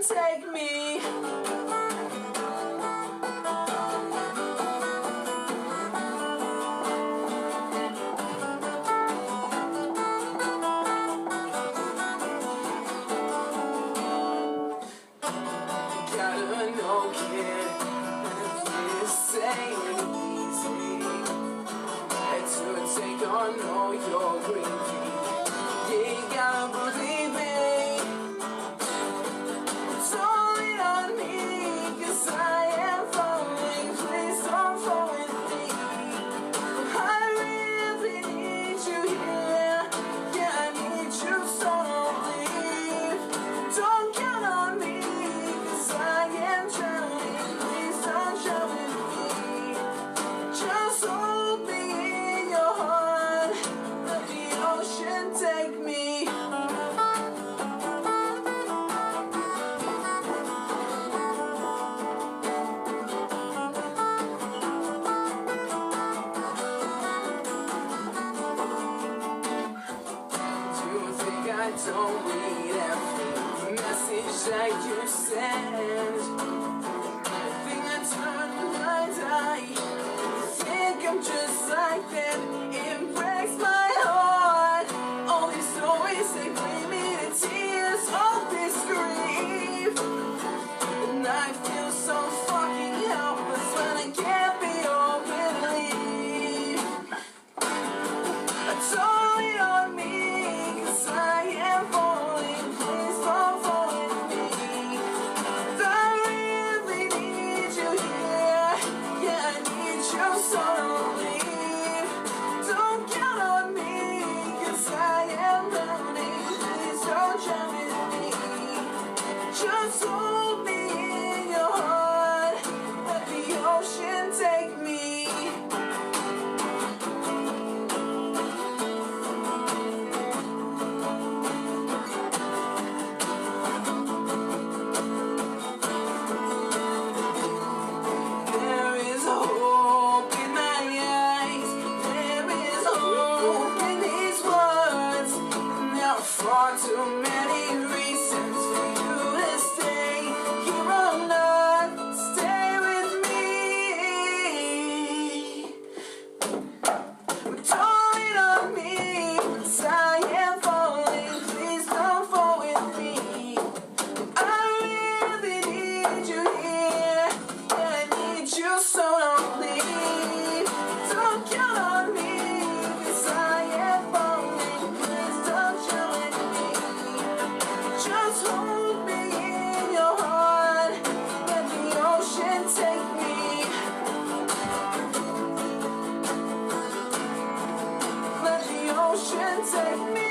take me. Gotta know, kid, this ain't easy. Had to take on all your grief. You gotta believe me. It's only on me, 'cause I am falling. Please don't fall with me. I really need you here. Yeah, I need you, so don't leave. Don't count on me, 'cause I am drowning. Please don't drown with me. Just hold me in your heart. Let the ocean take me. I don't read every message that you send. I think I turn a blind eye. I think I'm just like that. It breaks my heart. All these stories, they bring me to tears. All this grief, and I feel so fucking helpless when I can't be your relief. It's only on me, 'cause I am falling. Please don't fall with me. I really need you here. Yeah, I need you, so don't leave. Don't count on me, 'cause I am drowning. Please don't drown with me. Just hold me in your heart. Let the ocean take me. Far too many reasons for you to stay here on earth. Stay with me. But don't lean on me, 'cause I am falling. Please don't fall with me. I really need you here. Yeah, I need you, so don't leave. Don't count on me, 'cause I am falling. Please don't drown with me. Just hold me in your heart. Let the ocean take me. Let the ocean take me.